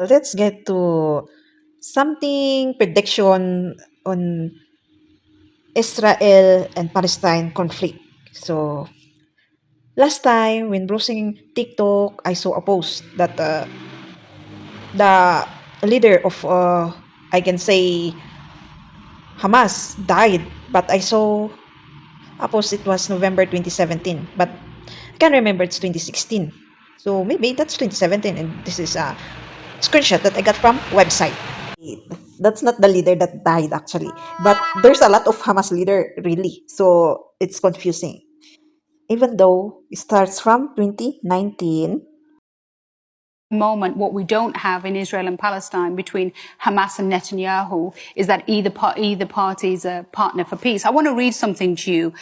let's get to something prediction on Israel and Palestine conflict. So last time when browsing TikTok, I saw a post that the leader of I can say Hamas died, but I saw a post it was November 2017, but I can't remember it's 2016. So maybe that's 2017 and this is a screenshot that I got from website. That's not the leader that died actually, but there's a lot of Hamas leader really, so it's confusing. Even though it starts from 2019. Moment, what we don't have in Israel and Palestine between Hamas and Netanyahu is that either party is a partner for peace. I want to read something to you.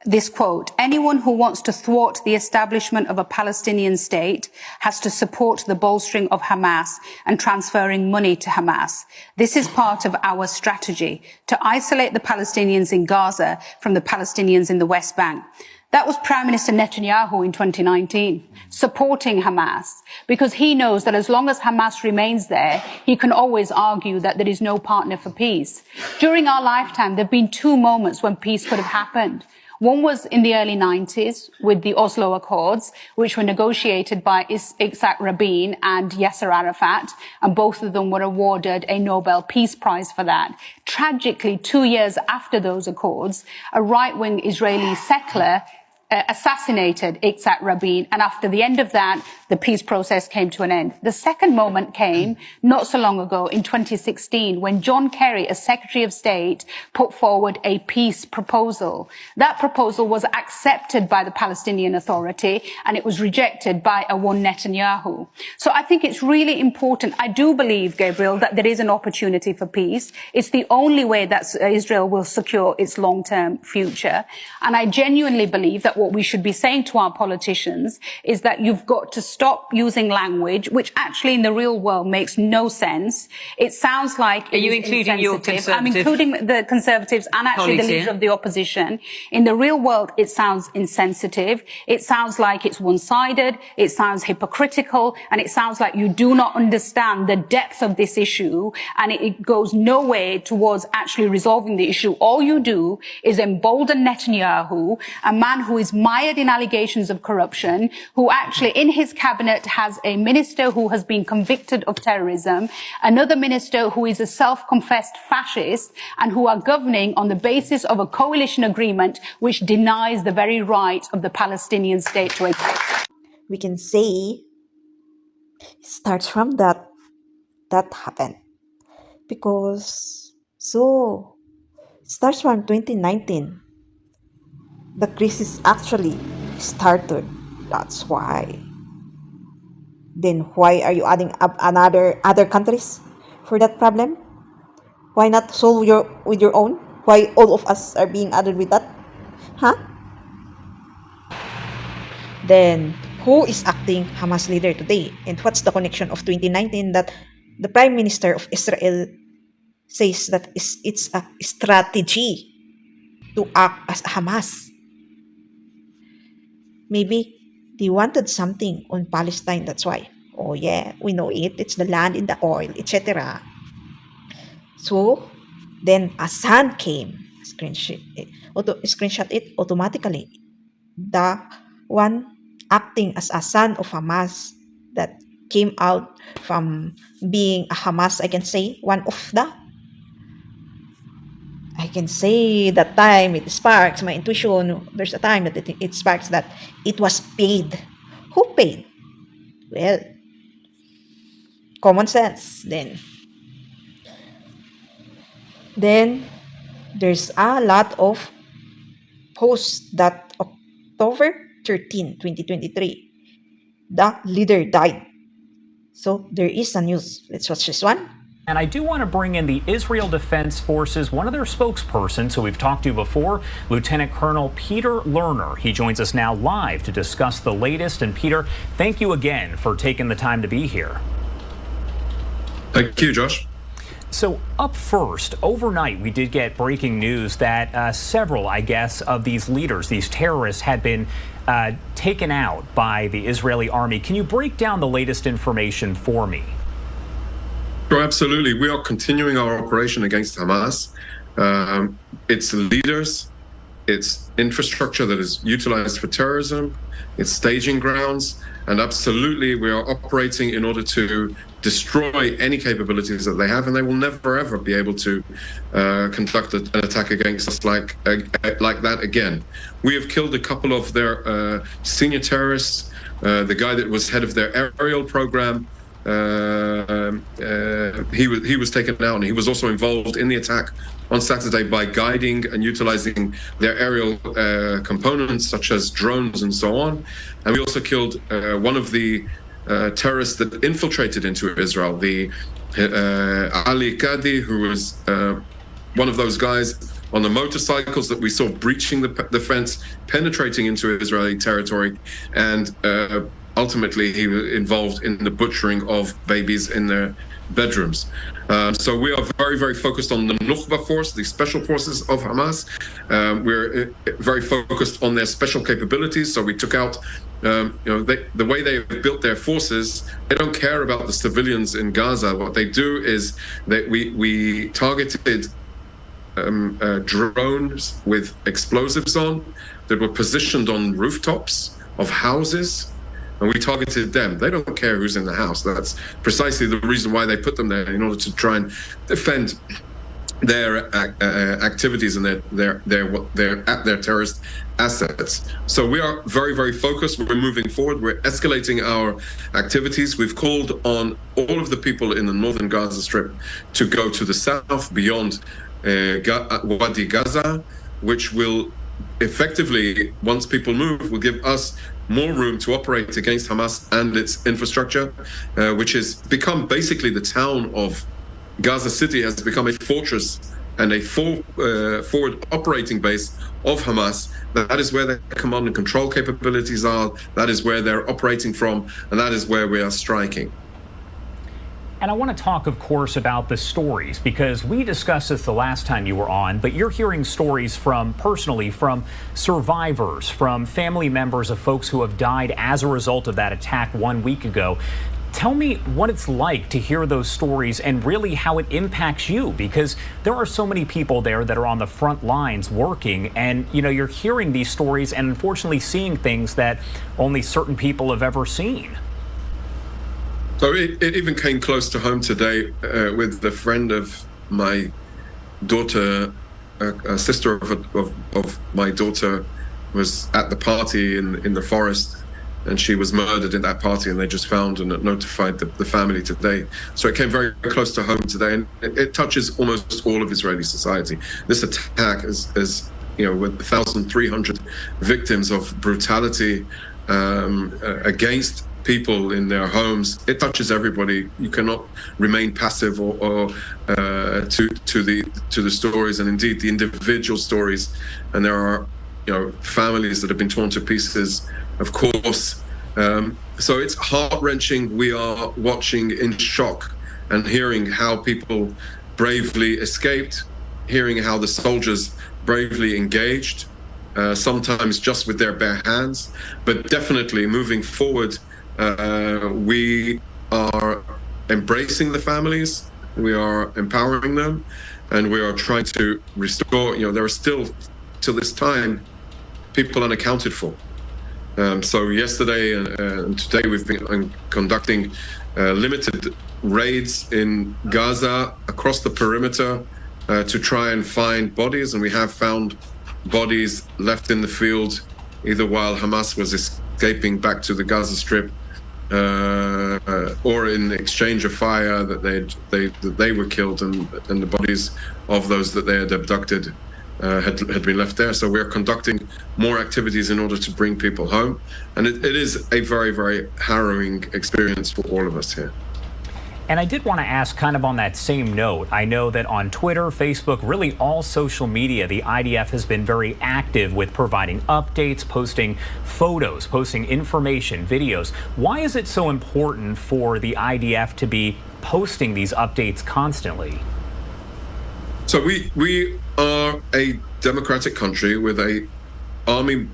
This quote: anyone who wants to thwart the establishment of a Palestinian state has to support the bolstering of Hamas and transferring money to Hamas. This is part of our strategy to isolate the Palestinians in Gaza from the Palestinians in the West Bank. That was Prime Minister Netanyahu in 2019, supporting Hamas, because he knows that as long as Hamas remains there, he can always argue that there is no partner for peace. During our lifetime, there have been two moments when peace could have happened. One was in the early 90s with the Oslo Accords, which were negotiated by Yitzhak Rabin and Yasser Arafat, and both of them were awarded a Nobel Peace Prize for that. Tragically, 2 years after those accords, a right-wing Israeli settler assassinated Yitzhak Rabin, and after the end of that, the peace process came to an end. The second moment came not so long ago in 2016 when John Kerry, as Secretary of State, put forward a peace proposal. That proposal was accepted by the Palestinian Authority and it was rejected by a one Netanyahu. So I think it's really important. I do believe, Gabriel, that there is an opportunity for peace. It's the only way that Israel will secure its long-term future. And I genuinely believe that what we should be saying to our politicians is that you've got to stop using language which actually in the real world makes no sense. It sounds like... Are you including your Conservative? I'm including the Conservatives and actually the leader of the opposition. In the real world, it sounds insensitive. It sounds like it's one-sided. It sounds hypocritical. And it sounds like you do not understand the depth of this issue. And it goes nowhere towards actually resolving the issue. All you do is embolden Netanyahu, a man who is mired in allegations of corruption, who actually in his cabinet has a minister who has been convicted of terrorism, another minister who is a self-confessed fascist, and who are governing on the basis of a coalition agreement which denies the very right of the Palestinian state to exist. We can say it starts from that happened because it starts from 2019. The crisis actually started. That's why. Then why are you adding up other countries for that problem? Why not solve with your own? Why all of us are being added with that? Huh? Then who is acting Hamas leader today? And what's the connection of 2019 that the Prime Minister of Israel says that it's a strategy to act as Hamas? Maybe they wanted something on Palestine, that's why. Oh yeah, we know it. It's the land and the oil, etc. So, then a sun came. Screenshot it automatically. The one acting as a son of Hamas that came out from being a Hamas, I can say, I can say that time it sparks my intuition. There's a time that it sparks that it was paid. Who paid? Well, common sense. Then there's a lot of posts that October 13, 2023, the leader died. So there is a news. Let's watch this one. And I do want to bring in the Israel Defense Forces, one of their spokespersons who we've talked to before, Lieutenant Colonel Peter Lerner. He joins us now live to discuss the latest. And Peter, thank you again for taking the time to be here. Thank you, Josh. So up first, overnight, we did get breaking news that several, I guess, of these leaders, these terrorists, had been taken out by the Israeli army. Can you break down the latest information for me? Sure, absolutely. We are continuing our operation against Hamas. Its leaders, its infrastructure that is utilized for terrorism, its staging grounds, and absolutely we are operating in order to destroy any capabilities that they have, and they will never ever be able to conduct an attack against us like that again. We have killed a couple of their senior terrorists. The guy that was head of their aerial program, he was taken out, and he was also involved in the attack on Saturday by guiding and utilizing their aerial components such as drones and so on. And we also killed one of the terrorists that infiltrated into Israel, the Ali Kadi, who was one of those guys on the motorcycles that we saw breaching the fence, penetrating into Israeli territory, and ultimately he was involved in the butchering of babies in their bedrooms. So we are very, very focused on the Nukhba force, the special forces of Hamas. We're very focused on their special capabilities. So we took out, the way they have built their forces, they don't care about the civilians in Gaza. What they do is that we targeted drones with explosives on that were positioned on rooftops of houses, and we targeted them. They don't care who's in the house. That's precisely the reason why they put them there, in order to try and defend their activities and their terrorist assets. So we are very, very focused. We're moving forward. We're escalating our activities. We've called on all of the people in the northern Gaza Strip to go to the south beyond Wadi Gaza, which will effectively, once people move, will give us more room to operate against Hamas and its infrastructure, which has become basically the town of Gaza City has become a fortress and a forward operating base of Hamas. That is where their command and control capabilities are. That is where they're operating from, and that is where we are striking. And I want to talk, of course, about the stories, because we discussed this the last time you were on, but you're hearing stories personally from survivors, from family members of folks who have died as a result of that attack 1 week ago. Tell me what it's like to hear those stories and really how it impacts you, because there are so many people there that are on the front lines working, and you're hearing these stories and unfortunately seeing things that only certain people have ever seen. So it even came close to home today with the friend of my daughter, a sister of my daughter was at the party in the forest, and she was murdered in that party, and they just found and notified the family today. So it came very close to home today, and it touches almost all of Israeli society. This attack is with 1,300 victims of brutality against people in their homes. It touches everybody. You cannot remain passive or to the stories, and indeed the individual stories. And there are families that have been torn to pieces, of course. So it's heart-wrenching. We are watching in shock and hearing how people bravely escaped, hearing how the soldiers bravely engaged, sometimes just with their bare hands, but definitely moving forward. We are embracing the families, we are empowering them, and we are trying to restore. There are still, till this time, people unaccounted for. So yesterday and today we've been conducting limited raids in Gaza across the perimeter to try and find bodies, and we have found bodies left in the field, either while Hamas was escaping back to the Gaza Strip, or in exchange of fire that they were killed, and the bodies of those that they had abducted had been left there. So we're conducting more activities in order to bring people home, and it is a very, very harrowing experience for all of us here. And I did want to ask, kind of on that same note, I know that on Twitter, Facebook, really all social media, the IDF has been very active with providing updates, posting photos, posting information, videos. Why is it so important for the IDF to be posting these updates constantly? So we are a democratic country with a army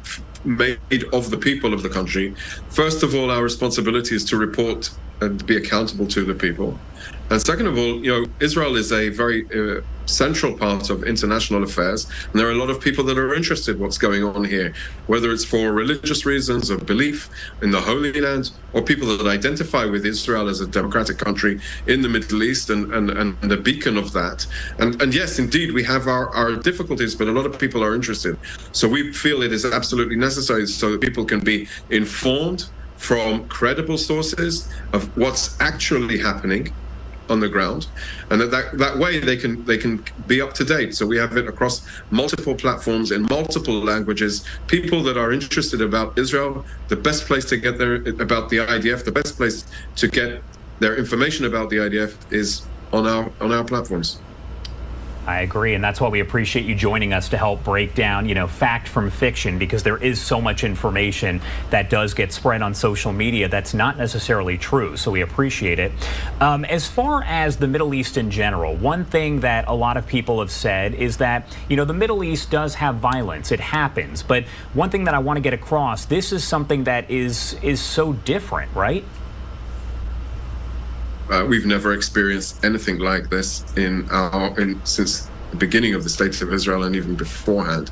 made of the people of the country. First of all, our responsibility is to report be accountable to the people. And second of all, Israel is a very central part of international affairs, and there are a lot of people that are interested in what's going on here, whether it's for religious reasons of belief in the Holy Land, or people that identify with Israel as a democratic country in the Middle East and a beacon of that. And yes, indeed, we have our difficulties, but a lot of people are interested. So we feel it is absolutely necessary so that people can be informed from credible sources of what's actually happening on the ground, and that way they can be up to date. So we have it across multiple platforms in multiple languages. People that are interested about Israel, the best place to get about the IDF, the best place to get their information about the IDF is on our platforms. I agree, and that's why we appreciate you joining us to help break down, fact from fiction, because there is so much information that does get spread on social media that's not necessarily true, so we appreciate it. As far as the Middle East in general, one thing that a lot of people have said is that, the Middle East does have violence. It happens, but one thing that I want to get across, this is something that is so different, right? We've never experienced anything like this since the beginning of the State of Israel and even beforehand.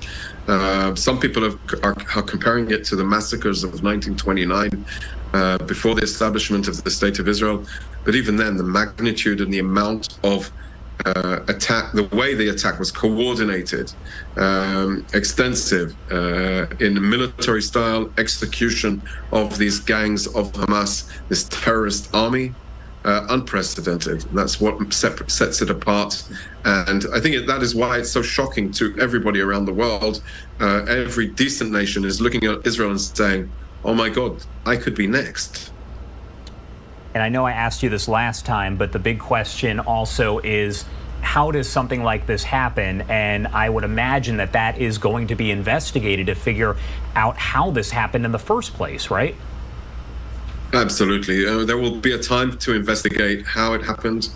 Some people are comparing it to the massacres of 1929 before the establishment of the State of Israel. But even then, the magnitude and the amount of attack, the way the attack was coordinated, extensive, in military style execution of these gangs of Hamas, this terrorist army, unprecedented. That's what sets it apart, and I think that is why it's so shocking to everybody around the world. Every decent nation is looking at Israel and saying, "Oh my God, I could be next." And I know I asked you this last time, but the big question also is, how does something like this happen? And I would imagine that is going to be investigated to figure out how this happened in the first place, right? Absolutely. There will be a time to investigate how it happened.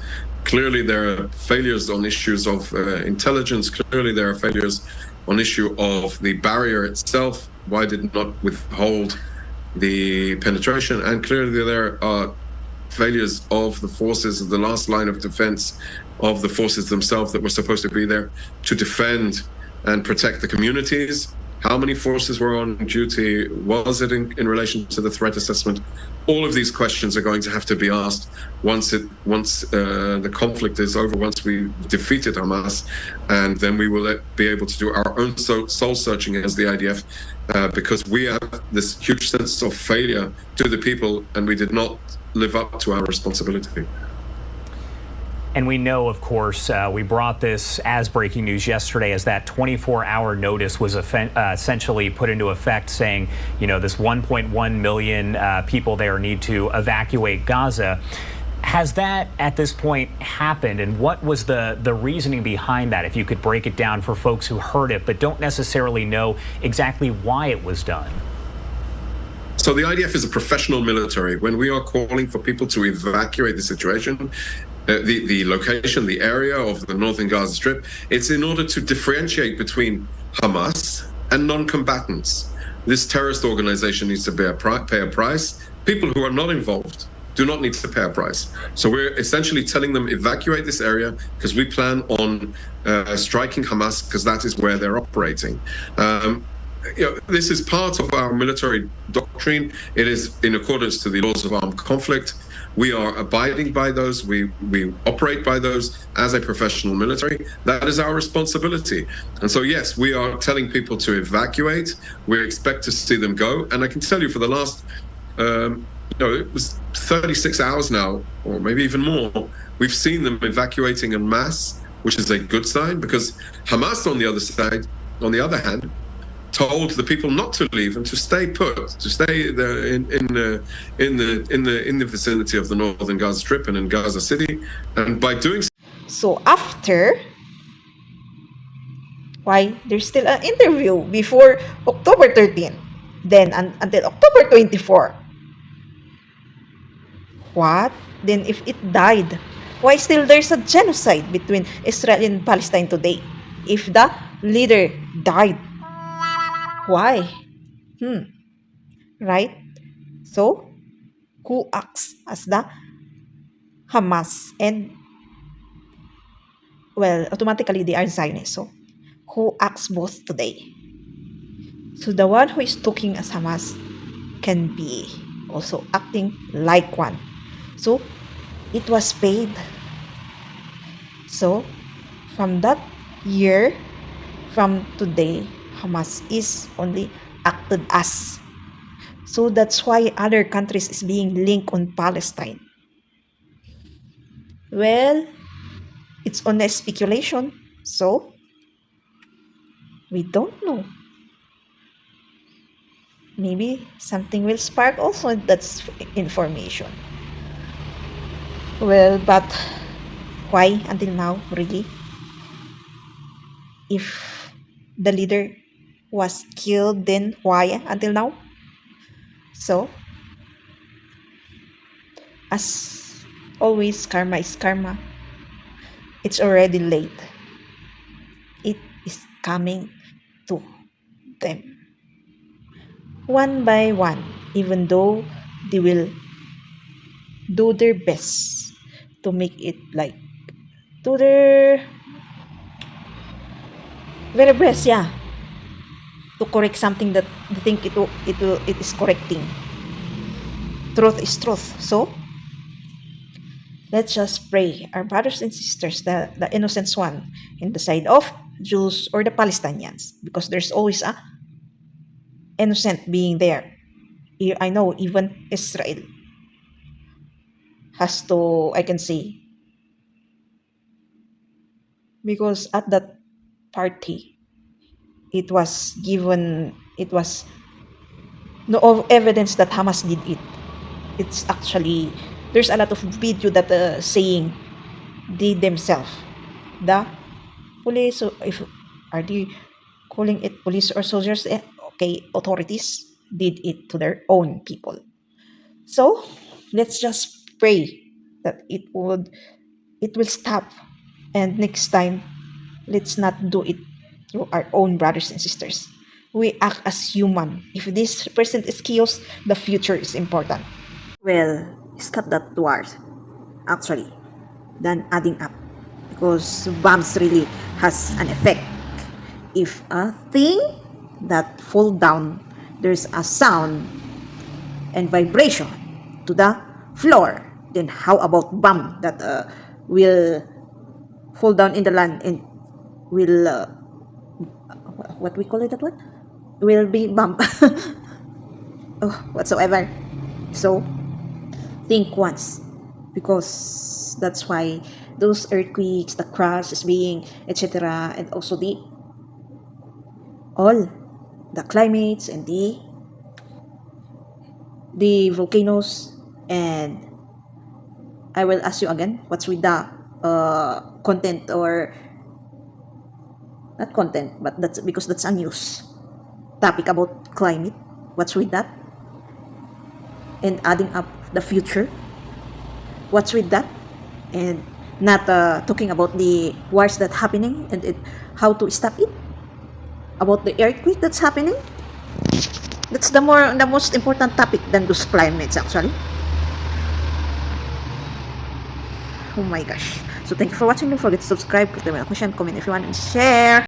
Clearly, there are failures on issues of intelligence. Clearly, there are failures on issue of the barrier itself. Why did it not withhold the penetration? And clearly, there are failures of the forces of the last line of defense of the forces themselves that were supposed to be there to defend and protect the communities. How many forces were on duty? Was it in relation to the threat assessment? All of these questions are going to have to be asked once the conflict is over, once we defeated Hamas, and then we will be able to do our own soul searching as the IDF, because we have this huge sense of failure to the people, and we did not live up to our responsibility. And we know, of course, we brought this as breaking news yesterday, as that 24-hour notice was essentially put into effect, saying, this 1.1 million people there need to evacuate Gaza. Has that, at this point, happened? And what was the reasoning behind that, if you could break it down for folks who heard it but don't necessarily know exactly why it was done? So the IDF is a professional military. When we are calling for people to evacuate the situation, the location, the area of the northern Gaza Strip, it's in order to differentiate between Hamas and non-combatants. This terrorist organization needs to pay a price. People who are not involved do not need to pay a price. So we're essentially telling them evacuate this area because we plan on striking Hamas, because that is where they're operating. This is part of our military doctrine. It is in accordance to the laws of armed conflict. We are abiding by those. We operate by those as a professional military. That is our responsibility. And so, yes, we are telling people to evacuate. We expect to see them go. And I can tell you, for the last, it was 36 hours now, or maybe even more, we've seen them evacuating en masse, which is a good sign, because Hamas, on the other hand, told the people not to leave and to stay put, to stay there in the vicinity of the northern Gaza Strip and in Gaza City. And by doing So after, why there's still an interview before October 13, then until October 24. What? Then if it died, why still there's a genocide between Israel and Palestine today? If the leader died, why? Right? So, who acts as the Hamas, and well, automatically they are Zionists, so who acts both today. So the one who is talking as Hamas can be also acting like one. So it was paid. So from that year, from today, Hamas is only acted as. So that's why other countries is being linked on Palestine. Well, it's only speculation. So we don't know. Maybe something will spark also that's information. Well, but why until now, really? If the leader was killed, then why until now? So, as always, karma is karma. It's already late. It is coming to them. One by one, even though they will do their best to make it like to their very best, yeah, to correct something that they think it is correcting. Truth is truth. So let's just pray our brothers and sisters, the innocent one in the side of Jews or the Palestinians, because there's always a innocent being there. I know even Israel has to, I can say, because at that party, it was no evidence that Hamas did it. It's actually, there's a lot of video that saying they themselves, the police, so if are they calling it police or soldiers, okay, authorities did it to their own people. So let's just pray that it will stop, and next time let's not do it through our own brothers and sisters. We act as human. If this present is chaos, the future is important. Well, stop that wars, actually, than adding up, because bombs really has an effect. If a thing that fall down, there's a sound and vibration to the floor, then how about bomb that will fall down in the land and will what we call it, that one will be bomb. Oh, whatsoever. So think once, because that's why those earthquakes, the crash is being, etc., and also the all the climates and the volcanoes. And I will ask you again, what's with the content, or not content, but that's because that's a news topic about climate. What's with that? And adding up the future. What's with that? And not talking about the wars that happening, and how to stop it. About the earthquake that's happening. That's the most important topic than those climates, actually. Oh my gosh. So thank you for watching. Don't forget to subscribe, click the bell, question, comment if you want, and share.